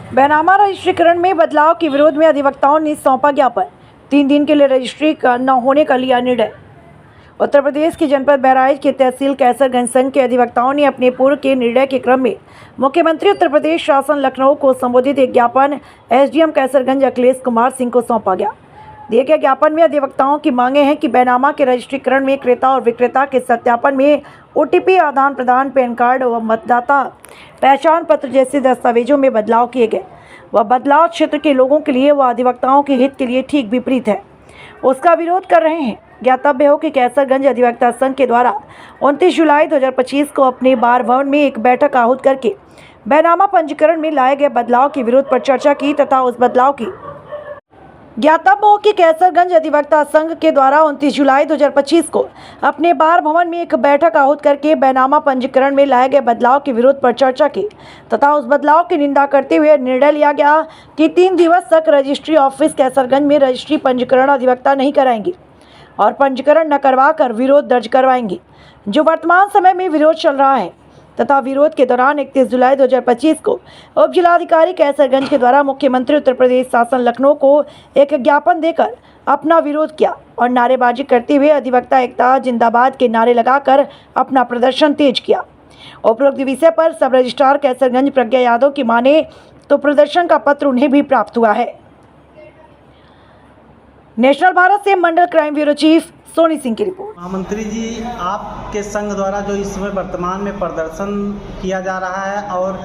बैनामा रजिस्ट्रीकरण में बदलाव के विरोध में अधिवक्ताओं ने सौंपा ज्ञापन। 3 दिन के लिए रजिस्ट्री न होने का लिया निर्णय। उत्तर प्रदेश के जनपद बहराइच के तहसील कैसरगंज संघ के अधिवक्ताओं ने अपने पूर्व के निर्णय के क्रम में मुख्यमंत्री उत्तर प्रदेश शासन लखनऊ को संबोधित एक ज्ञापन एसडीएम कैसरगंज अखिलेश कुमार सिंह को सौंपा गया। दिए गए ज्ञापन में अधिवक्ताओं की मांगे हैं कि बैनामा के रजिस्ट्रीकरण में क्रेता और विक्रेता के सत्यापन में ओटीपी आदान प्रदान, पैन कार्ड व मतदाता पहचान पत्र जैसे दस्तावेजों में बदलाव किए गए। वह बदलाव क्षेत्र के लोगों के लिए व अधिवक्ताओं के हित के लिए ठीक विपरीत है, उसका विरोध कर रहे हैं। ज्ञातव्य हो कि कैसरगंज अधिवक्ता संघ के द्वारा 29 जुलाई 2025 को अपने बार भवन में एक बैठक आहूत करके बैनामा पंजीकरण में लाए गए बदलाव के विरोध पर चर्चा की तथा उस बदलाव की ज्ञातव्य हो कि कैसरगंज अधिवक्ता संघ के द्वारा 29 जुलाई 2025 को अपने बार भवन में एक बैठक आहूत करके बैनामा पंजीकरण में लाए गए बदलाव के विरोध पर चर्चा की तथा उस बदलाव की निंदा करते हुए निर्णय लिया गया कि 3 दिवस तक रजिस्ट्री ऑफिस कैसरगंज में रजिस्ट्री पंजीकरण अधिवक्ता नहीं कराएंगे और पंजीकरण न करवाकर विरोध दर्ज करवाएंगे, जो वर्तमान समय में विरोध चल रहा है। तथा विरोध के दौरान 31 जुलाई 2025 को उप जिलाधिकारी कैसरगंज के द्वारा मुख्यमंत्री उत्तर प्रदेश शासन लखनऊ को एक ज्ञापन देकर अपना विरोध किया और नारेबाजी करते हुए अधिवक्ता एकता जिंदाबाद के नारे लगाकर अपना प्रदर्शन तेज किया। उपरोक्त विषय पर सब रजिस्ट्रार कैसरगंज प्रज्ञा यादव की माने तो प्रदर्शन का पत्र उन्हें भी प्राप्त हुआ है। नेशनल भारत से Mandal crime bureau chief Soni Singh की रिपोर्ट। महामंत्री जी, आपके संघ द्वारा जो इस समय वर्तमान में प्रदर्शन किया जा रहा है और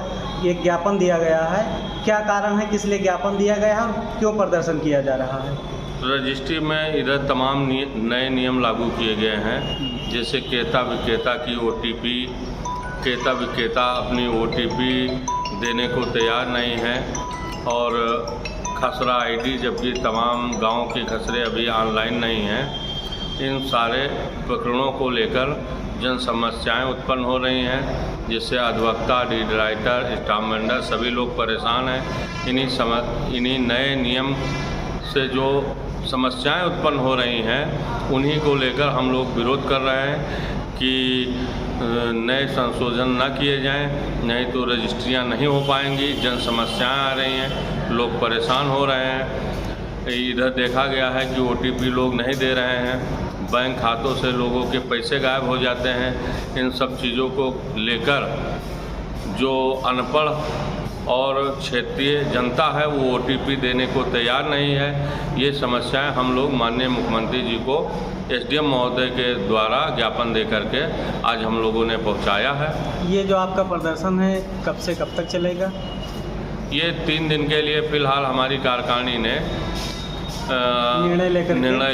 एक ज्ञापन दिया गया है, क्या कारण है, किस लिए ज्ञापन दिया गया है और क्यों प्रदर्शन किया जा रहा है? रजिस्ट्री में इधर तमाम नए नियम लागू किए गए हैं, जैसे क्रेता विक्रेता की ओटीपी, क्रेता विक्रेता अपनी ओटीपी देने को तैयार नहीं है और खसरा आईडी, जबकि तमाम गांव के खसरे अभी ऑनलाइन नहीं हैं। इन सारे प्रकरणों को लेकर जन समस्याएं उत्पन्न हो रही हैं, जिससे अधिवक्ता, डीड राइटर, स्टाम्प वेंडर सभी लोग परेशान हैं। इन्हीं नए नियम से जो समस्याएं उत्पन्न हो रही हैं, उन्हीं को लेकर हम लोग विरोध कर रहे हैं कि नए संशोधन न किए जाएं, नहीं तो रजिस्ट्रियां नहीं हो पाएंगी। जन समस्याएं आ रही हैं, लोग परेशान हो रहे हैं। इधर देखा गया है कि ओटीपी लोग नहीं दे रहे हैं, बैंक खातों से लोगों के पैसे गायब हो जाते हैं। इन सब चीज़ों को लेकर जो अनपढ़ और क्षेत्रीय जनता है वो ओटीपी देने को तैयार नहीं है। ये समस्याएं हम लोग माननीय मुख्यमंत्री जी को एसडीएम महोदय के द्वारा ज्ञापन दे करके आज हम लोगों ने पहुंचाया है। ये जो आपका प्रदर्शन है कब से कब तक चलेगा? ये 3 दिन के लिए फ़िलहाल हमारी कार्यकारिणी ने निर्णय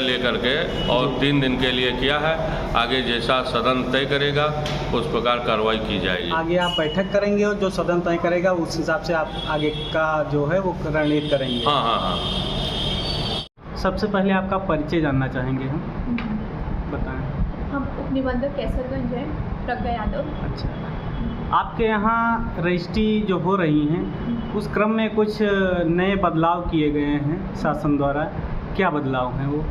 लेकर के और 3 दिन के लिए किया है। आगे जैसा सदन तय करेगा उस प्रकार कार्रवाई की जाएगी। आगे आप बैठक करेंगे और जो सदन तय करेगा उस हिसाब से आप आगे का जो है वो रणनीति करेंगे? हाँ। सबसे पहले आपका परिचय जानना चाहेंगे हम, बताएं। हम उप निबंधक कैसरगंज हैं, प्रज्ञा यादव। अच्छा, आपके यहाँ रजिस्ट्री जो हो रही हैं उस क्रम में कुछ नए बदलाव किए गए हैं शासन द्वारा, क्या बदलाव हैं वो?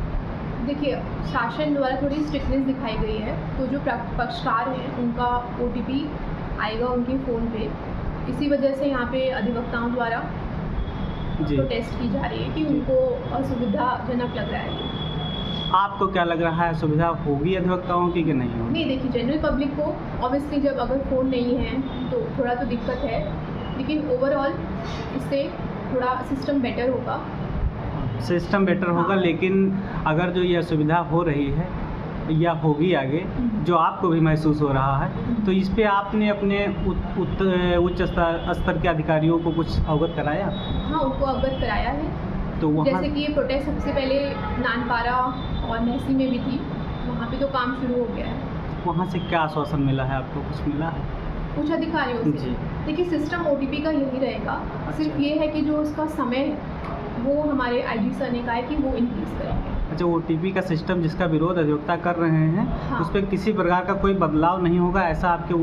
देखिए, शासन द्वारा थोड़ी स्ट्रिक्टनेस दिखाई गई है, तो जो पक्षकार हैं उनका ओटीपी आएगा उनके फ़ोन पे। इसी वजह से यहाँ पे अधिवक्ताओं द्वारा प्रोटेस्ट की जा रही है कि उनको असुविधाजनक लग रहा है। आपको क्या लग रहा है, सुविधा होगी अधिवक्ताओं की कि नहीं होगी? नहीं, देखिए, जनरल पब्लिक को ऑब्वियसली जब अगर फ़ोन नहीं है तो थोड़ा तो दिक्कत है, लेकिन ओवरऑल इससे थोड़ा सिस्टम बेटर होगा। सिस्टम बेटर होगा, लेकिन अगर जो यह सुविधा हो रही है या होगी आगे, जो आपको भी महसूस हो रहा है, तो इस पे आपने अपने उच्च स्तर के अधिकारियों को कुछ अवगत कराया? हाँ, उनको अवगत कराया है। तो वहाँ जैसे कि ये प्रोटेस्ट सबसे पहले नानपारा और महसी में भी थी, वहाँ पे तो काम शुरू हो गया है। वहाँ से क्या आश्वासन मिला है आपको, कुछ मिला है कुछ अधिकारियों से? देखिए, सिस्टम ओटीपी का यही रहेगा। अच्छा। सिर्फ ये है कि जो उसका समय है वो हमारे आईजी सर ने कहा है कि वो इंक्रीज करेंगे। अच्छा, ओटीपी का सिस्टम जिसका विरोध अधिवक्ता कर रहे हैं, हाँ। उस पर किसी प्रकार का कोई बदलाव नहीं होगा, ऐसा आपके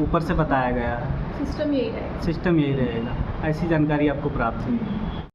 ऊपर से बताया गया है? सिस्टम यही रहेगा। सिस्टम यही रहेगा, ऐसी जानकारी आपको प्राप्त हुई?